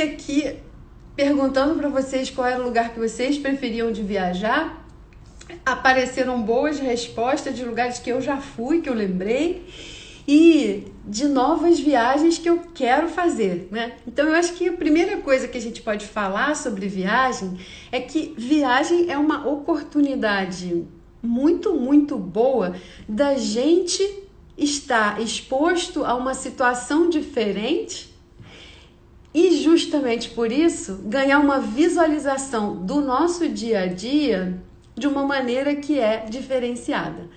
Aqui perguntando para vocês qual era o lugar que vocês preferiam de viajar. Apareceram boas respostas de lugares que eu já fui, que eu lembrei, e de novas viagens que eu quero fazer, né? Então eu acho que a primeira coisa que a gente pode falar sobre viagem é que viagem é uma oportunidade muito boa da gente estar exposto a uma situação diferente e justamente por isso ganhar uma visualização do nosso dia a dia de uma maneira que é diferenciada.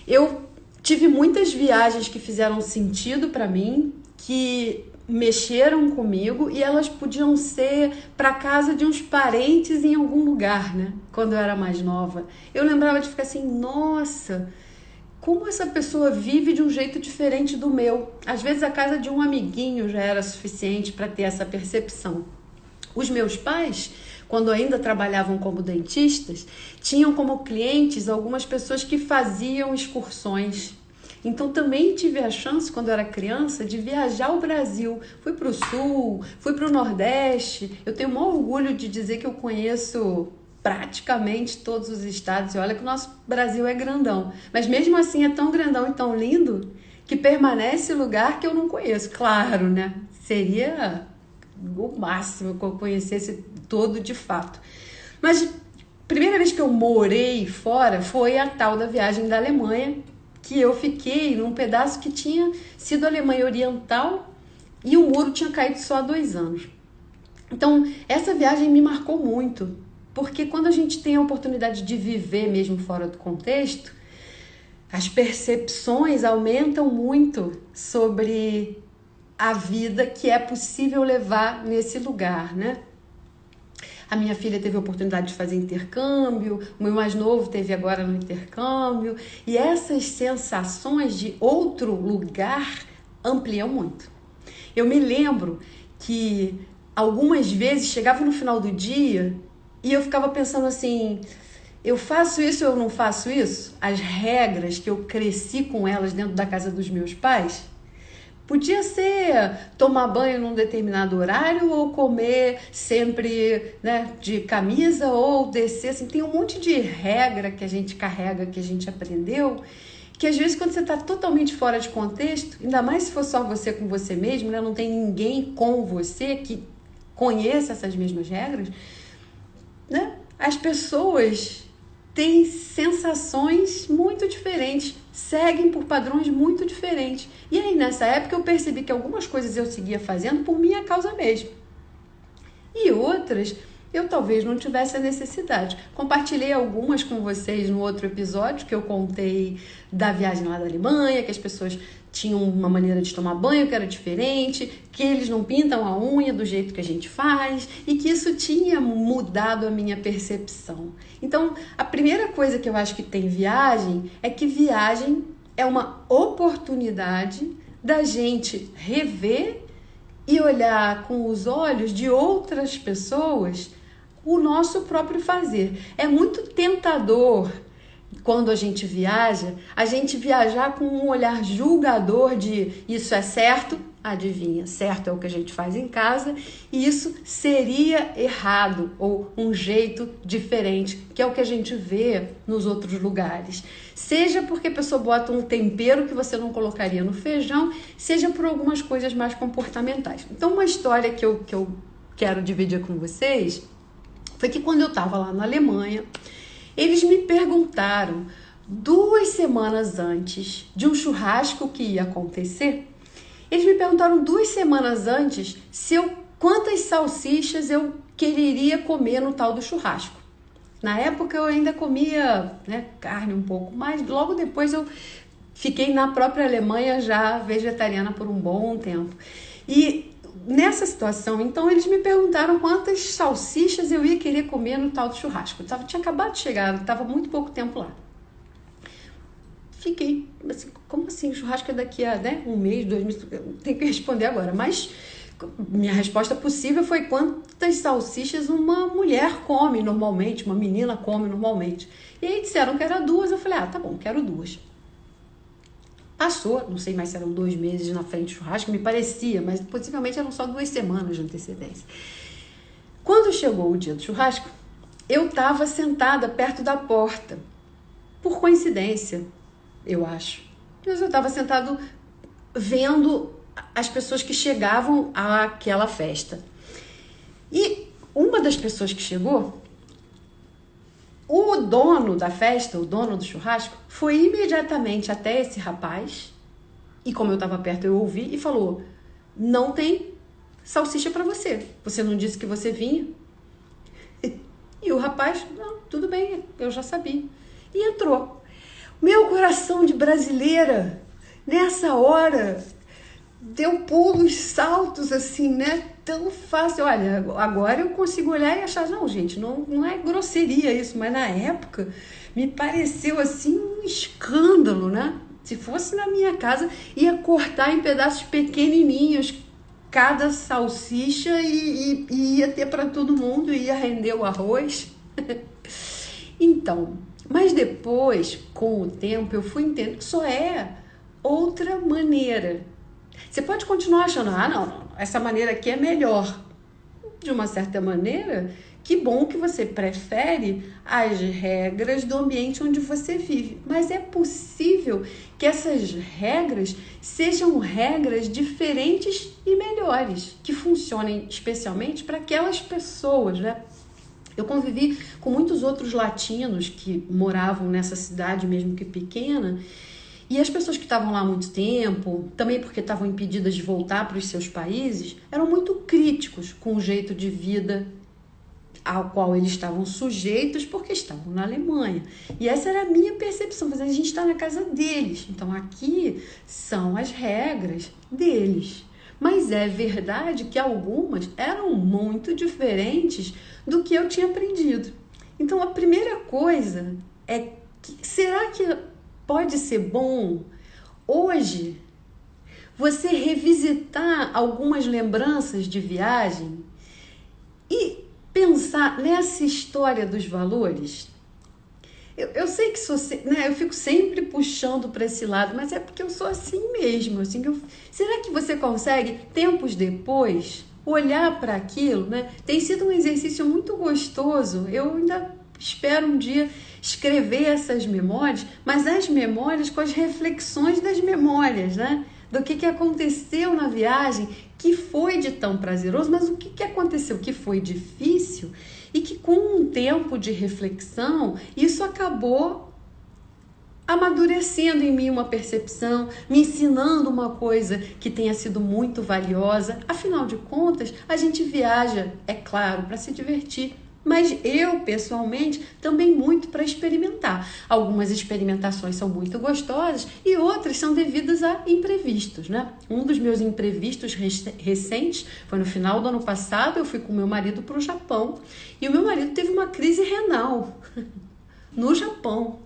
Eu tive muitas viagens que fizeram sentido para mim, que mexeram comigo, e elas podiam ser para casa de uns parentes em algum lugar, né? Quando eu era mais nova. Eu lembrava de ficar assim, nossa, como essa pessoa vive de um jeito diferente do meu. Às vezes a casa de um amiguinho já era suficiente para ter essa percepção. Os meus pais, quando ainda trabalhavam como dentistas, tinham como clientes algumas pessoas que faziam excursões. Então também tive a chance, quando eu era criança, de viajar ao Brasil. Fui para o Sul, fui para o Nordeste. Eu tenho o maior orgulho de dizer que eu conheço praticamente todos os estados. E olha que o nosso Brasil é grandão. Mas mesmo assim é tão grandão e tão lindo que permanece lugar que eu não conheço. Claro, né? Seria o máximo que eu conhecesse todo de fato. Mas a primeira vez que eu morei fora foi a tal da viagem da Alemanha, que eu fiquei num pedaço que tinha sido a Alemanha Oriental e o muro tinha caído só há 2 anos. Então, essa viagem me marcou muito, porque quando a gente tem a oportunidade de viver mesmo fora do contexto, as percepções aumentam muito sobre a vida que é possível levar nesse lugar, né? A minha filha teve a oportunidade de fazer intercâmbio, o meu mais novo teve agora no intercâmbio, e essas sensações de outro lugar ampliam muito. Eu me lembro que algumas vezes chegava no final do dia e eu ficava pensando assim, eu faço isso ou eu não faço isso? As regras que eu cresci com elas dentro da casa dos meus pais, podia ser tomar banho num determinado horário ou comer sempre, né, de camisa ou descer, assim, tem um monte de regra que a gente carrega, que a gente aprendeu, que às vezes quando você está totalmente fora de contexto, ainda mais se for só você com você mesmo, né, não tem ninguém com você que conheça essas mesmas regras, né, as pessoas têm sensações muito diferentes, seguem por padrões muito diferentes. E aí, nessa época, eu percebi que algumas coisas eu seguia fazendo por minha causa mesmo. E outras, eu talvez não tivesse a necessidade. Compartilhei algumas com vocês no outro episódio, que eu contei da viagem lá da Alemanha, que as pessoas tinham uma maneira de tomar banho que era diferente, que eles não pintam a unha do jeito que a gente faz, e que isso tinha mudado a minha percepção. Então, a primeira coisa que eu acho que tem viagem é que viagem é uma oportunidade da gente rever e olhar com os olhos de outras pessoas o nosso próprio fazer. É muito tentador, quando a gente viajar com um olhar julgador de isso é certo, adivinha, certo é o que a gente faz em casa, e isso seria errado ou um jeito diferente, que é o que a gente vê nos outros lugares. Seja porque a pessoa bota um tempero que você não colocaria no feijão, seja por algumas coisas mais comportamentais. Então, uma história que eu quero dividir com vocês foi que quando eu estava lá na Alemanha, eles me perguntaram 2 semanas antes de um churrasco que ia acontecer, eles me perguntaram 2 semanas antes quantas salsichas eu quereria comer no tal do churrasco. Na época eu ainda comia, né, carne um pouco, mas logo depois eu fiquei na própria Alemanha já vegetariana por um bom tempo. E nessa situação, então, eles me perguntaram quantas salsichas eu ia querer comer no tal do churrasco. Tinha acabado de chegar, estava muito pouco tempo lá. Fiquei assim, como assim? O churrasco é daqui a, né, 1 mês, 2 meses? Eu tenho que responder agora. Mas minha resposta possível foi quantas salsichas uma mulher come normalmente, uma menina come normalmente. E aí disseram que era 2, eu falei, tá bom, quero 2. Passou, não sei mais se eram 2 meses na frente do churrasco, me parecia, mas possivelmente eram só 2 semanas de antecedência. Quando chegou o dia do churrasco, eu estava sentada perto da porta, por coincidência, eu acho. Mas eu estava sentado vendo as pessoas que chegavam àquela festa. E uma das pessoas que chegou, o dono da festa, o dono do churrasco, foi imediatamente até esse rapaz, e como eu estava perto eu ouvi, e falou: não tem salsicha para você, você não disse que você vinha? E o rapaz: não, tudo bem, eu já sabia. E entrou. Meu coração de brasileira, nessa hora, deu pulos, saltos assim, né? Tão fácil. Olha, agora eu consigo olhar e achar, não, gente, não é grosseria isso, mas na época me pareceu assim um escândalo, né? Se fosse na minha casa, ia cortar em pedaços pequenininhos cada salsicha e ia ter para todo mundo, ia render o arroz. Então, mas depois, com o tempo, eu fui entendendo que só é outra maneira. Você pode continuar achando, não, essa maneira aqui é melhor. De uma certa maneira, que bom que você prefere as regras do ambiente onde você vive. Mas é possível que essas regras sejam regras diferentes e melhores, que funcionem especialmente para aquelas pessoas, né? Eu convivi com muitos outros latinos que moravam nessa cidade, mesmo que pequena, e as pessoas que estavam lá há muito tempo, também porque estavam impedidas de voltar para os seus países, eram muito críticos com o jeito de vida ao qual eles estavam sujeitos porque estavam na Alemanha. E essa era a minha percepção, mas a gente está na casa deles, então aqui são as regras deles. Mas é verdade que algumas eram muito diferentes do que eu tinha aprendido. Então a primeira coisa é que, será que pode ser bom hoje você revisitar algumas lembranças de viagem e pensar nessa história dos valores? Eu sei que sou, né, eu fico sempre puxando para esse lado, mas é porque eu sou assim mesmo. Assim, será que você consegue, tempos depois, olhar para aquilo, né? Tem sido um exercício muito gostoso. Eu ainda espero um dia escrever essas memórias, mas as memórias com as reflexões das memórias, né? Do que aconteceu na viagem, que foi de tão prazeroso, mas o que aconteceu que foi difícil e que com um tempo de reflexão, isso acabou amadurecendo em mim uma percepção, me ensinando uma coisa que tenha sido muito valiosa. Afinal de contas, a gente viaja, é claro, para se divertir, mas eu, pessoalmente, também muito para experimentar. Algumas experimentações são muito gostosas e outras são devidas a imprevistos, né? Um dos meus imprevistos recentes foi no final do ano passado. Eu fui com meu marido para o Japão e o meu marido teve uma crise renal no Japão,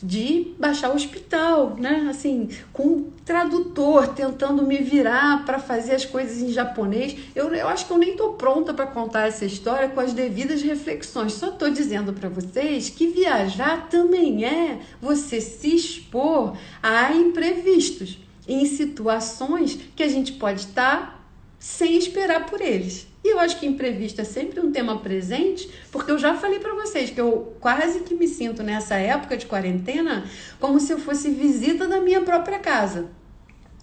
de baixar o hospital, né? Assim, com um tradutor tentando me virar para fazer as coisas em japonês. Eu acho que eu nem estou pronta para contar essa história com as devidas reflexões. Só estou dizendo para vocês que viajar também é você se expor a imprevistos, em situações que a gente pode estar sem esperar por eles. E eu acho que imprevisto é sempre um tema presente, porque eu já falei para vocês que eu quase que me sinto nessa época de quarentena como se eu fosse visita da minha própria casa,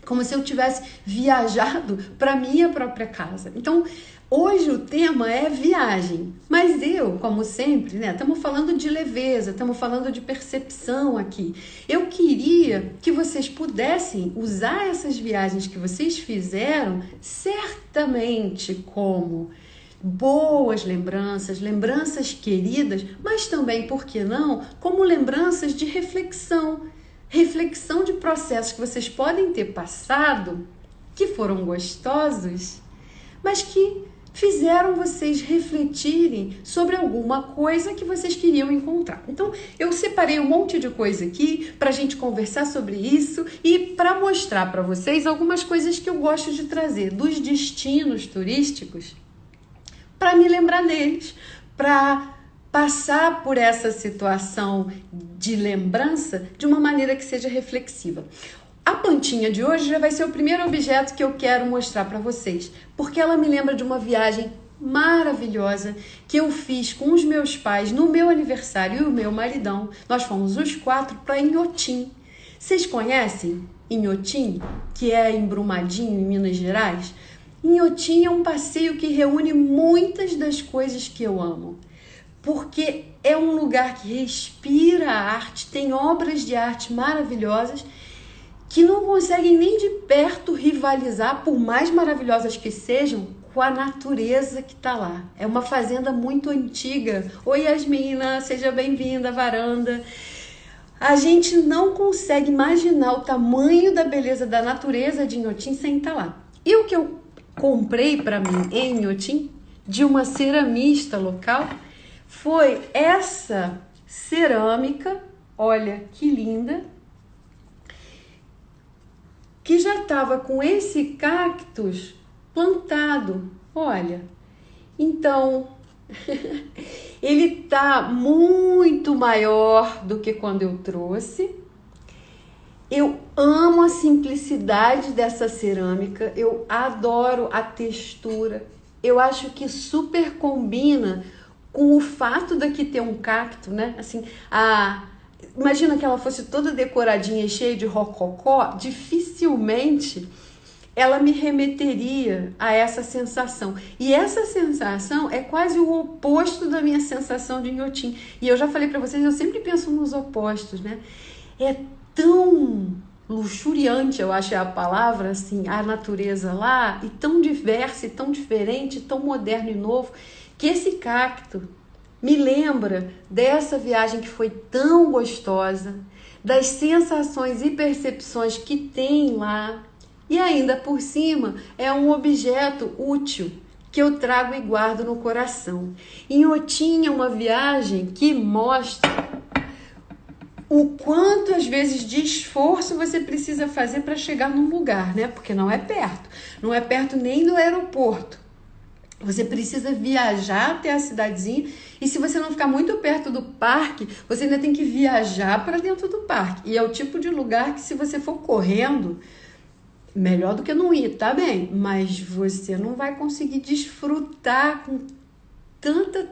como se eu tivesse viajado para minha própria casa. Então, hoje o tema é viagem, mas eu, como sempre, né, estamos falando de leveza, estamos falando de percepção aqui. Eu queria que vocês pudessem usar essas viagens que vocês fizeram certamente como boas lembranças, lembranças queridas, mas também, por que não, como lembranças de reflexão de processos que vocês podem ter passado, que foram gostosos, mas que fizeram vocês refletirem sobre alguma coisa que vocês queriam encontrar. Então, eu separei um monte de coisa aqui para a gente conversar sobre isso e para mostrar para vocês algumas coisas que eu gosto de trazer dos destinos turísticos para me lembrar deles, para passar por essa situação de lembrança de uma maneira que seja reflexiva. A plantinha de hoje já vai ser o primeiro objeto que eu quero mostrar para vocês, porque ela me lembra de uma viagem maravilhosa que eu fiz com os meus pais no meu aniversário e o meu maridão. Nós fomos os 4 para Inhotim. Vocês conhecem Inhotim, que é em Brumadinho, em Minas Gerais? Inhotim é um passeio que reúne muitas das coisas que eu amo, porque é um lugar que respira arte, tem obras de arte maravilhosas que não conseguem nem de perto rivalizar, por mais maravilhosas que sejam, com a natureza que está lá. É uma fazenda muito antiga. Oi, Yasmina, seja bem-vinda à varanda. A gente não consegue imaginar o tamanho da beleza da natureza de Inhotim sem estar lá. E o que eu comprei para mim em Inhotim, de uma ceramista local, foi essa cerâmica, olha que linda, que já estava com esse cactus plantado, olha. Então, ele tá muito maior do que quando eu trouxe. Eu amo a simplicidade dessa cerâmica, eu adoro a textura. Eu acho que super combina com o fato daqui ter um cacto, né? Assim, imagina que ela fosse toda decoradinha e cheia de rococó, dificilmente ela me remeteria a essa sensação. E essa sensação é quase o oposto da minha sensação de Inhotim. E eu já falei para vocês, eu sempre penso nos opostos, né? É tão luxuriante, eu acho é a palavra, assim, a natureza lá, e tão diversa, e tão diferente, tão moderno e novo, que esse cacto me lembra dessa viagem que foi tão gostosa, das sensações e percepções que tem lá, e ainda por cima é um objeto útil que eu trago e guardo no coração. Inhotim é uma viagem que mostra o quanto às vezes de esforço você precisa fazer para chegar num lugar, né? Porque não é perto nem do aeroporto. Você precisa viajar até a cidadezinha, e se você não ficar muito perto do parque, você ainda tem que viajar para dentro do parque. E é o tipo de lugar que, se você for correndo, melhor do que não ir, tá bem? Mas você não vai conseguir desfrutar com tanta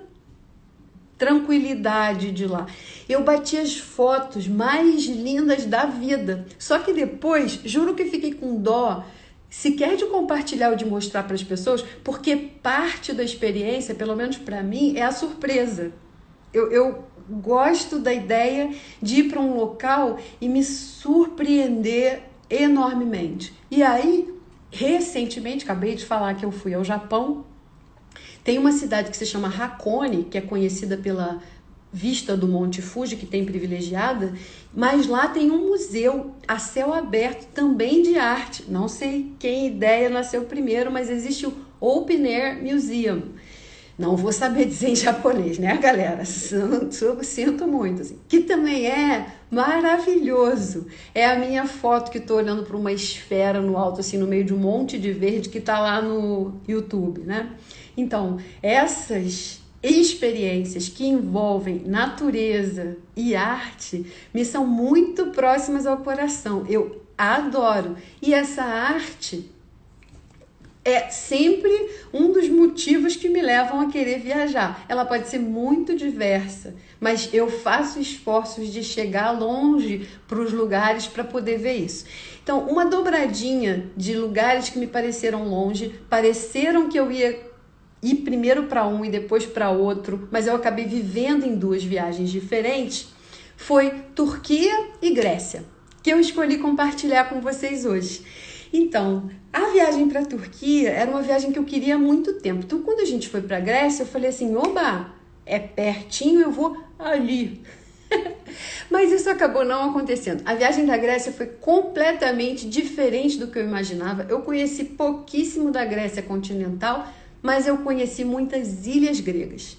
tranquilidade de lá. Eu bati as fotos mais lindas da vida, só que depois, juro que fiquei com dó sequer de compartilhar ou de mostrar para as pessoas, porque parte da experiência, pelo menos para mim, é a surpresa. Eu gosto da ideia de ir para um local e me surpreender enormemente. E aí, recentemente, acabei de falar que eu fui ao Japão. Tem uma cidade que se chama Hakone, que é conhecida pela vista do Monte Fuji, que tem privilegiada, mas lá tem um museu a céu aberto também de arte. Não sei quem ideia nasceu primeiro, mas existe o Open Air Museum. Não vou saber dizer em japonês, né, galera? Sinto muito, assim. Que também é maravilhoso. É a minha foto que estou olhando para uma esfera no alto, assim, no meio de um monte de verde que está lá no YouTube, né? Então, essas experiências que envolvem natureza e arte me são muito próximas ao coração. Eu adoro. E essa arte é sempre um dos motivos que me levam a querer viajar. Ela pode ser muito diversa, mas eu faço esforços de chegar longe para os lugares para poder ver isso. Então, uma dobradinha de lugares que me pareceram longe, pareceram que eu ia ir primeiro para um e depois para outro, mas eu acabei vivendo em 2 viagens diferentes, foi Turquia e Grécia, que eu escolhi compartilhar com vocês hoje. Então, a viagem para a Turquia era uma viagem que eu queria há muito tempo. Então, quando a gente foi para a Grécia, eu falei assim, oba, é pertinho, eu vou ali. Mas isso acabou não acontecendo. A viagem da Grécia foi completamente diferente do que eu imaginava. Eu conheci pouquíssimo da Grécia continental, mas eu conheci muitas ilhas gregas.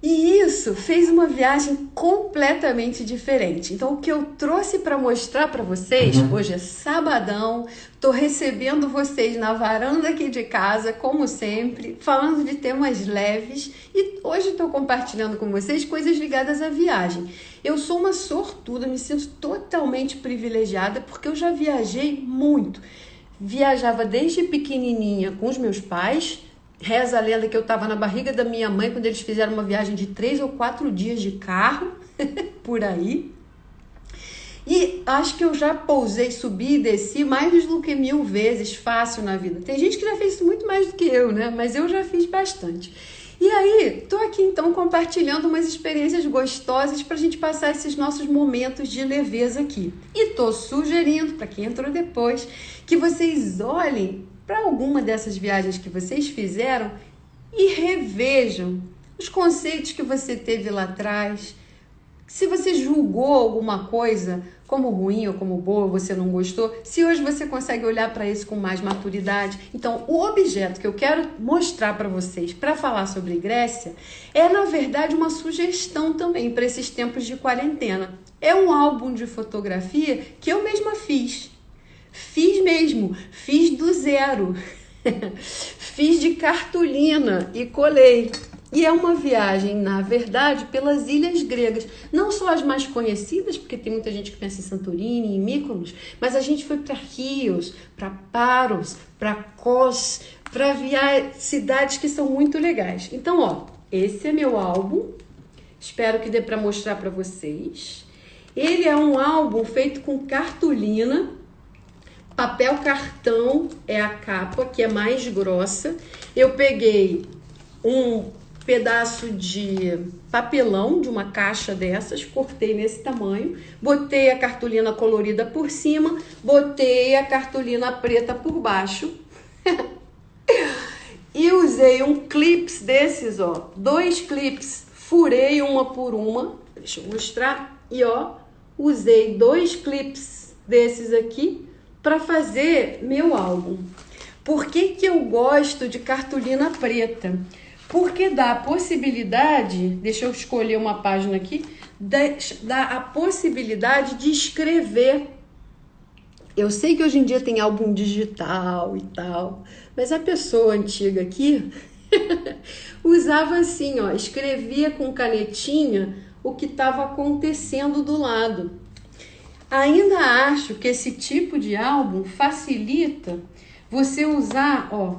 E isso fez uma viagem completamente diferente. Então, o que eu trouxe para mostrar para vocês, hoje é sabadão, tô recebendo vocês na varanda aqui de casa, como sempre, falando de temas leves, e hoje estou compartilhando com vocês coisas ligadas à viagem. Eu sou uma sortuda, me sinto totalmente privilegiada porque eu já viajei muito. Viajava desde pequenininha com os meus pais. Reza a lenda que eu estava na barriga da minha mãe quando eles fizeram uma viagem de 3 ou 4 dias de carro, por aí. E acho que eu já pousei, subi e desci mais do que 1000 vezes fácil na vida. Tem gente que já fez isso muito mais do que eu, né? Mas eu já fiz bastante. E aí, tô aqui então compartilhando umas experiências gostosas para a gente passar esses nossos momentos de leveza aqui. E tô sugerindo, para quem entrou depois, que vocês olhem para alguma dessas viagens que vocês fizeram e revejam os conceitos que você teve lá atrás. Se você julgou alguma coisa como ruim ou como boa, você não gostou, se hoje você consegue olhar para isso com mais maturidade. Então, o objeto que eu quero mostrar para vocês para falar sobre Grécia é, na verdade, uma sugestão também para esses tempos de quarentena. É um álbum de fotografia que eu mesma fiz. Fiz mesmo, fiz do zero. Fiz de cartolina e colei. E é uma viagem, na verdade, pelas ilhas gregas. Não só as mais conhecidas, porque tem muita gente que pensa em Santorini, em Mykonos, mas a gente foi para Chios, para Paros, para Kos, para cidades que são muito legais. Então, ó, esse é meu álbum. Espero que dê para mostrar para vocês. Ele é um álbum feito com cartolina. Papel cartão é a capa, que é mais grossa. Eu peguei um pedaço de papelão de uma caixa dessas, cortei nesse tamanho, botei a cartolina colorida por cima, botei a cartolina preta por baixo e usei um clips desses, ó, 2 clips, furei uma por uma, deixa eu mostrar, e ó, usei 2 clips desses aqui para fazer meu álbum. Por que que eu gosto de cartolina preta? Porque dá a possibilidade, deixa eu escolher uma página aqui, dá a possibilidade de escrever. Eu sei que hoje em dia tem álbum digital e tal, mas a pessoa antiga aqui usava assim, ó, escrevia com canetinha o que estava acontecendo do lado. Ainda acho que esse tipo de álbum facilita você usar, ó,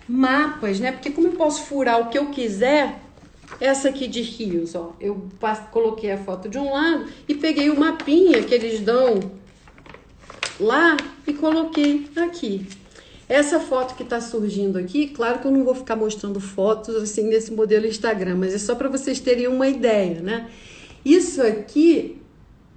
mapas, né? Porque como eu posso furar o que eu quiser, essa aqui de rios, ó, eu coloquei a foto de um lado e peguei o mapinha que eles dão lá e coloquei aqui. Essa foto que tá surgindo aqui, claro que eu não vou ficar mostrando fotos assim nesse modelo Instagram, mas é só para vocês terem uma ideia, né? Isso aqui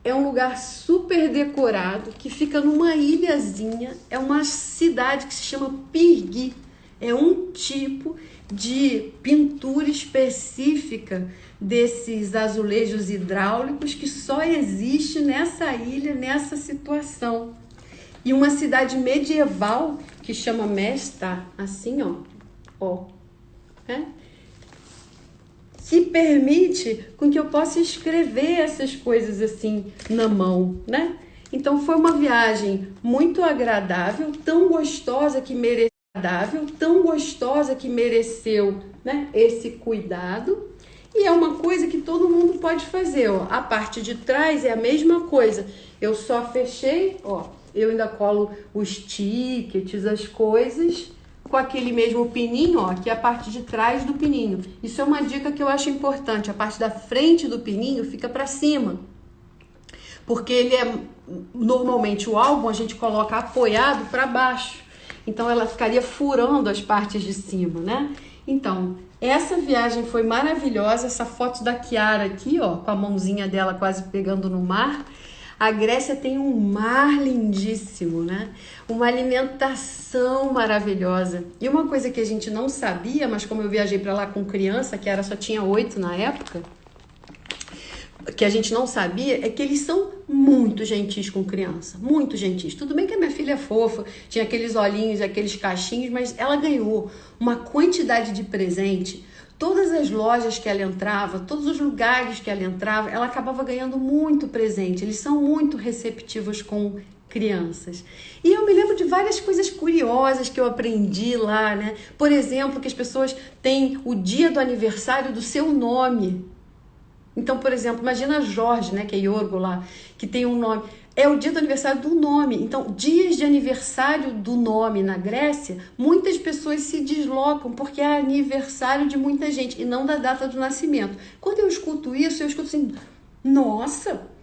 é um lugar super decorado que fica numa ilhazinha, é uma cidade que se chama Pyrgi. É um tipo de pintura específica desses azulejos hidráulicos que só existe nessa ilha, nessa situação. E uma cidade medieval que chama Mesta, assim, ó, né? Que permite com que eu possa escrever essas coisas assim na mão, né? Então foi uma viagem muito agradável, tão gostosa que mereceu, né, esse cuidado. E é uma coisa que todo mundo pode fazer, ó. A parte de trás é a mesma coisa. Eu só fechei, ó. Eu ainda colo os tickets, as coisas, com aquele mesmo pininho, ó, que é a parte de trás do pininho. Isso é uma dica que eu acho importante. A parte da frente do pininho fica para cima. Porque ele é, normalmente o álbum a gente coloca apoiado para baixo. Então ela ficaria furando as partes de cima, né? Então, essa viagem foi maravilhosa. Essa foto da Chiara aqui, ó, com a mãozinha dela quase pegando no mar. A Grécia tem um mar lindíssimo, né? Uma alimentação maravilhosa. E uma coisa que a gente não sabia, mas como eu viajei para lá com criança, que era só tinha 8 na época, que a gente não sabia é que eles são muito gentis com criança, muito gentis. Tudo bem que a minha filha é fofa, tinha aqueles olhinhos, aqueles cachinhos, mas ela ganhou uma quantidade de presente. Todas as lojas que ela entrava, todos os lugares que ela entrava, ela acabava ganhando muito presente. Eles são muito receptivos com crianças. E eu me lembro de várias coisas curiosas que eu aprendi lá, né? Por exemplo, que as pessoas têm o dia do aniversário do seu nome. Então, por exemplo, imagina a Jorge, né, que é Yorgo lá, que tem um nome. É o dia do aniversário do nome. Então, dias de aniversário do nome na Grécia, muitas pessoas se deslocam porque é aniversário de muita gente e não da data do nascimento. Quando eu escuto isso, eu escuto assim, nossa,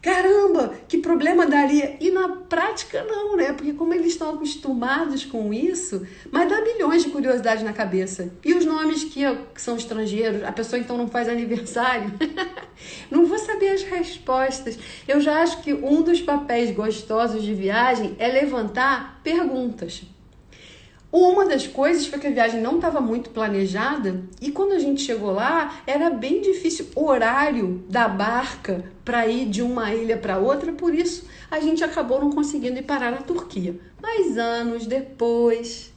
caramba, que problema daria? E na prática não, né? Porque como eles estão acostumados com isso, mas dá milhões de curiosidades na cabeça. E os nomes que são estrangeiros, a pessoa então não faz aniversário, não vou saber as respostas. Eu já acho que um dos papéis gostosos de viagem é levantar perguntas. Uma das coisas foi que a viagem não estava muito planejada e quando a gente chegou lá, era bem difícil o horário da barca para ir de uma ilha para outra, por isso a gente acabou não conseguindo ir parar na Turquia. Mas anos depois,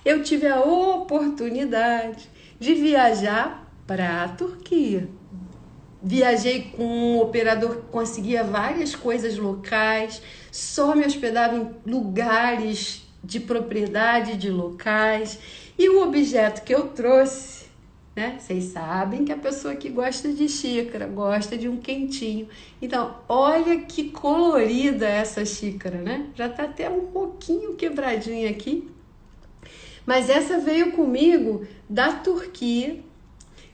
eu tive a oportunidade de viajar para a Turquia. Viajei com um operador que conseguia várias coisas locais, só me hospedava em lugares de propriedade de locais, e o objeto que eu trouxe, né? Vocês sabem que a pessoa que gosta de xícara, gosta de um quentinho. Então, olha que colorida essa xícara, né? Já tá até um pouquinho quebradinha aqui. Mas essa veio comigo da Turquia.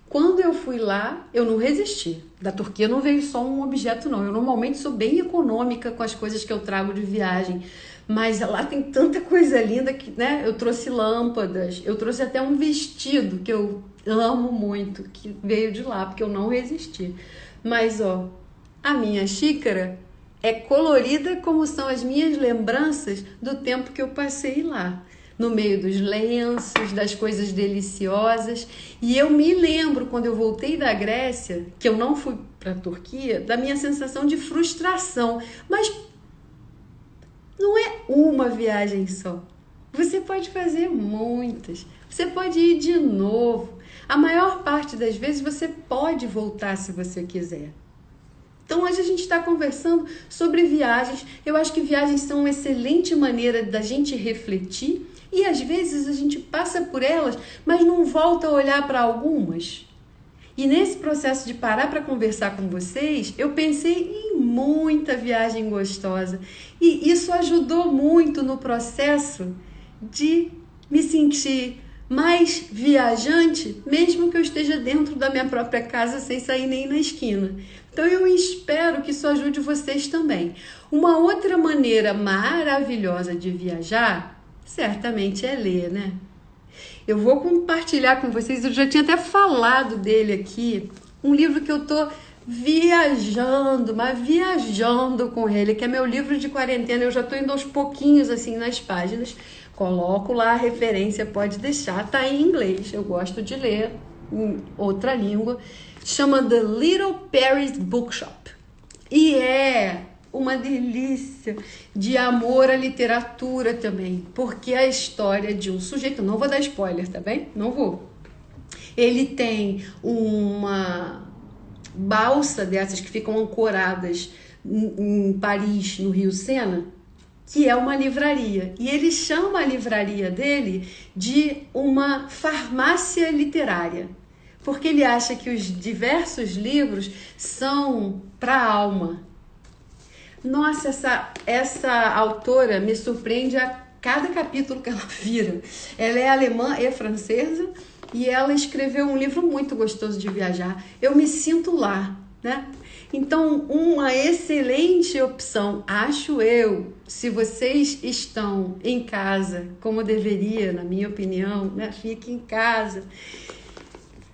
Quando eu fui lá, eu não resisti. Da Turquia não veio só um objeto, não. Eu normalmente sou bem econômica com as coisas que eu trago de viagem. Mas lá tem tanta coisa linda que, né? Eu trouxe lâmpadas, eu trouxe até um vestido que eu amo muito, que veio de lá, porque eu não resisti. Mas, ó, a minha xícara é colorida como são as minhas lembranças do tempo que eu passei lá. No meio dos lenços, das coisas deliciosas. E eu me lembro, quando eu voltei da Grécia, que eu não fui para a Turquia, da minha sensação de frustração. Mas não é uma viagem só. Você pode fazer muitas. Você pode ir de novo. A maior parte das vezes você pode voltar se você quiser. Então hoje a gente está conversando sobre viagens. Eu acho que viagens são uma excelente maneira da gente refletir e às vezes a gente passa por elas, mas não volta a olhar para algumas. E nesse processo de parar para conversar com vocês, eu pensei em muita viagem gostosa. E isso ajudou muito no processo de me sentir mais viajante, mesmo que eu esteja dentro da minha própria casa sem sair nem na esquina. Então eu espero que isso ajude vocês também. Uma outra maneira maravilhosa de viajar, certamente é ler, né? Eu vou compartilhar com vocês, eu já tinha até falado dele aqui, um livro que eu tô viajando, mas viajando com ele, que é meu livro de quarentena. Eu já tô indo aos pouquinhos assim nas páginas, coloco lá a referência, pode deixar, tá em inglês, eu gosto de ler em outra língua, chama The Little Paris Bookshop, e é uma delícia de amor à literatura também, porque a história de um sujeito, não vou dar spoiler, tá bem? Não vou. Ele tem uma balsa dessas que ficam ancoradas em Paris, no Rio Sena, que é uma livraria. E ele chama a livraria dele de uma farmácia literária, porque ele acha que os diversos livros são para a alma. Nossa, essa autora me surpreende a cada capítulo que ela vira. Ela é alemã e francesa e ela escreveu um livro muito gostoso de viajar. Eu me sinto lá, né? Então, uma excelente opção, acho eu, se vocês estão em casa, como deveria, na minha opinião, né? Fique em casa.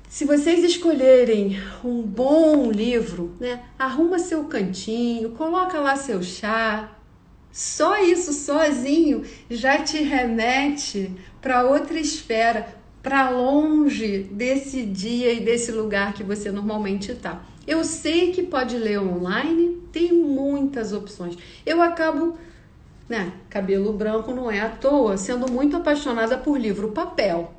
Se vocês escolherem um bom livro, né, arruma seu cantinho, coloca lá seu chá. Só isso sozinho já te remete para outra esfera, para longe desse dia e desse lugar que você normalmente está. Eu sei que pode ler online, tem muitas opções. Eu acabo, né, cabelo branco não é à toa, sendo muito apaixonada por livro papel.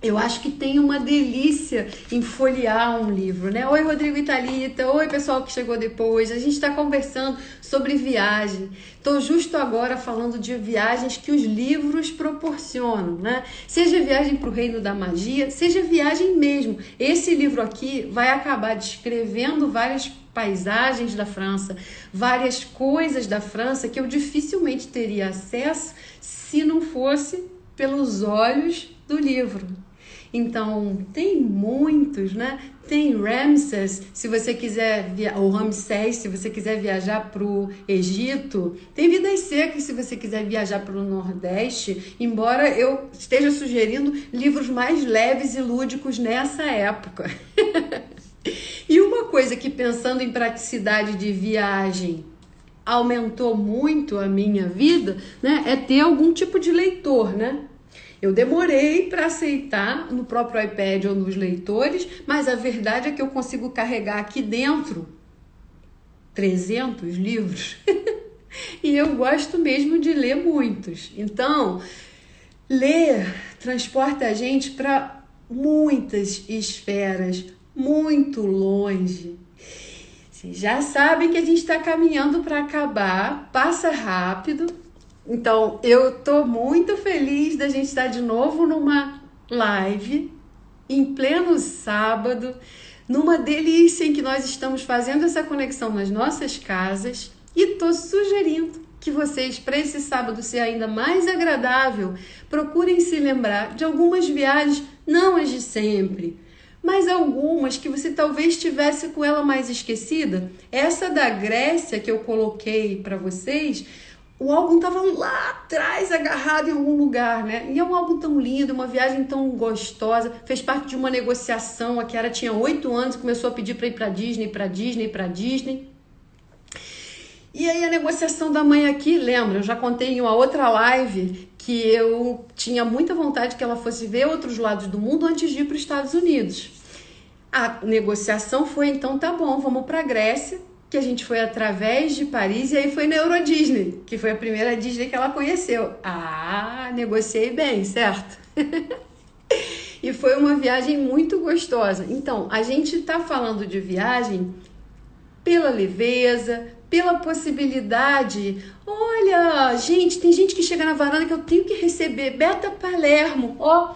Eu acho que tem uma delícia em folhear um livro, né? Oi, Rodrigo e Thalita. Oi, pessoal que chegou depois. A gente está conversando sobre viagem. Estou justo agora falando de viagens que os livros proporcionam, né? Seja viagem para o reino da magia, seja viagem mesmo. Esse livro aqui vai acabar descrevendo várias paisagens da França, várias coisas da França que eu dificilmente teria acesso se não fosse pelos olhos do livro. Então, tem muitos, né? Tem Ramses, se você quiser, ou Ramsés, se você quiser viajar para o Egito. Tem Vidas Secas, se você quiser viajar para o Nordeste, embora eu esteja sugerindo livros mais leves e lúdicos nessa época. E uma coisa que, pensando em praticidade de viagem, aumentou muito a minha vida, né? É ter algum tipo de leitor, né? Eu demorei para aceitar no próprio iPad ou nos leitores, mas a verdade é que eu consigo carregar aqui dentro 300 livros. E eu gosto mesmo de ler muitos. Então, ler transporta a gente para muitas esferas, muito longe. Vocês já sabem que a gente está caminhando para acabar, passa rápido. Então, eu tô muito feliz da gente estar de novo numa live, em pleno sábado, numa delícia em que nós estamos fazendo essa conexão nas nossas casas, e tô sugerindo que vocês, para esse sábado ser ainda mais agradável, procurem se lembrar de algumas viagens, não as de sempre, mas algumas que você talvez tivesse com ela mais esquecida. Essa da Grécia que eu coloquei para vocês, o álbum estava lá atrás, agarrado em algum lugar, né? E é um álbum tão lindo, uma viagem tão gostosa. Fez parte de uma negociação. A Kiara tinha 8 anos e começou a pedir para ir para Disney. E aí a negociação da mãe aqui, lembra? Eu já contei em uma outra live que eu tinha muita vontade que ela fosse ver outros lados do mundo antes de ir para os Estados Unidos. A negociação foi, então, tá bom, vamos para a Grécia, que a gente foi através de Paris, e aí foi na Euro Disney, que foi a primeira Disney que ela conheceu. Ah, negociei bem, certo? E foi uma viagem muito gostosa. Então, a gente está falando de viagem pela leveza, pela possibilidade. Olha, gente, tem gente que chega na varanda que eu tenho que receber. Beta Palermo, ó.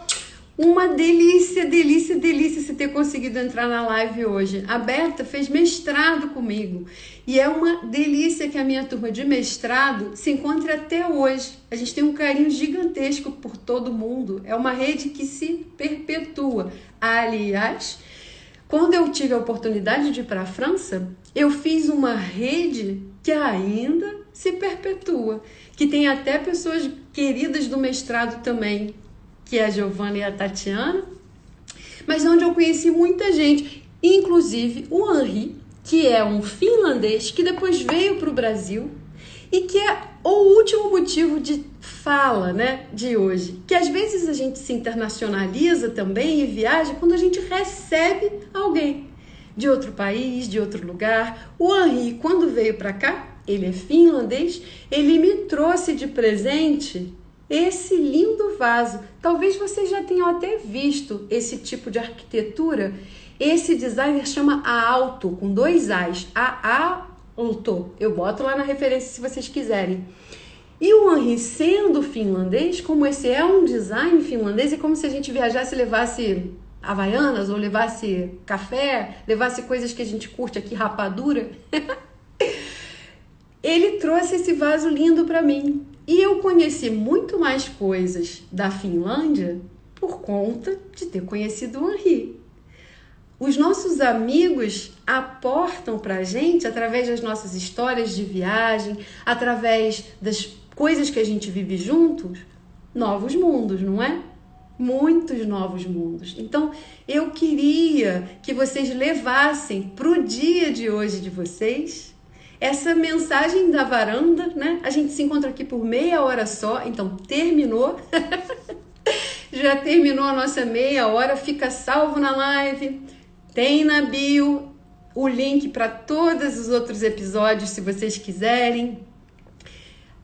Uma delícia você ter conseguido entrar na live hoje. A Berta fez mestrado comigo e é uma delícia que a minha turma de mestrado se encontre até hoje. A gente tem um carinho gigantesco por todo mundo. É uma rede que se perpetua. Aliás, quando eu tive a oportunidade de ir para a França, eu fiz uma rede que ainda se perpetua, que tem até pessoas queridas do mestrado também, que é a Giovana e a Tatiana, mas onde eu conheci muita gente, inclusive o Henri, que é um finlandês que depois veio para o Brasil e que é o último motivo de fala, né, de hoje, que às vezes a gente se internacionaliza também e viaja quando a gente recebe alguém de outro país, de outro lugar. O Henri, quando veio para cá, ele é finlandês, ele me trouxe de presente esse lindo vaso. Talvez vocês já tenham até visto esse tipo de arquitetura. Esse designer chama Aalto, com 2 A's. Aalto. Eu boto lá na referência se vocês quiserem. E o Henri, sendo finlandês, como esse é um design finlandês, é como se a gente viajasse e levasse havaianas, ou levasse café, levasse coisas que a gente curte aqui, rapadura. Ele trouxe esse vaso lindo para mim. E eu conheci muito mais coisas da Finlândia por conta de ter conhecido o Henri. Os nossos amigos aportam para a gente, através das nossas histórias de viagem, através das coisas que a gente vive juntos, novos mundos, não é? Muitos novos mundos. Então, eu queria que vocês levassem para o dia de hoje de vocês essa mensagem da varanda, né? A gente se encontra aqui por meia hora só, então terminou. Já terminou a nossa meia hora, fica salvo na live, tem na bio o link para todos os outros episódios, se vocês quiserem.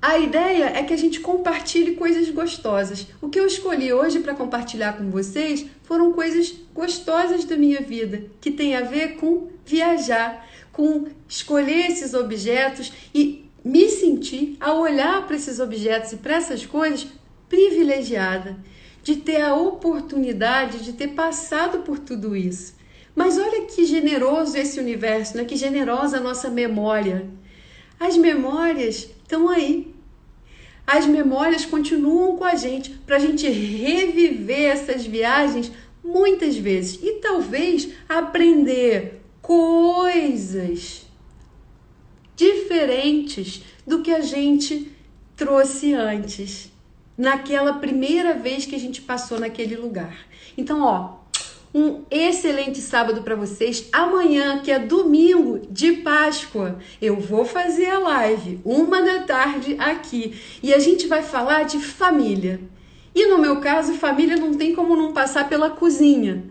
A ideia é que a gente compartilhe coisas gostosas. O que eu escolhi hoje para compartilhar com vocês foram coisas gostosas da minha vida, que tem a ver com viajar, com escolher esses objetos e me sentir, ao olhar para esses objetos e para essas coisas, privilegiada de ter a oportunidade de ter passado por tudo isso. Mas olha que generoso esse universo, né? Que generosa a nossa memória. As memórias estão aí. As memórias continuam com a gente, para a gente reviver essas viagens muitas vezes e talvez aprender coisas diferentes do que a gente trouxe antes, naquela primeira vez que a gente passou naquele lugar. Então, ó, um excelente sábado para vocês. Amanhã, que é domingo de Páscoa, eu vou fazer a live 1h aqui e a gente vai falar de família. E no meu caso, família não tem como não passar pela cozinha.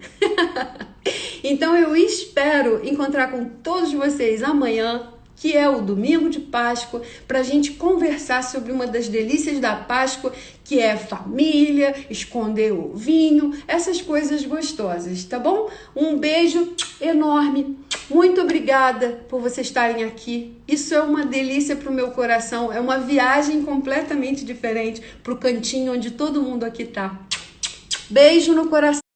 Então eu espero encontrar com todos vocês amanhã, que é o domingo de Páscoa, para a gente conversar sobre uma das delícias da Páscoa, que é família, esconder o vinho, essas coisas gostosas, tá bom? Um beijo enorme, muito obrigada por vocês estarem aqui. Isso é uma delícia para o meu coração, é uma viagem completamente diferente para o cantinho onde todo mundo aqui tá. Beijo no coração.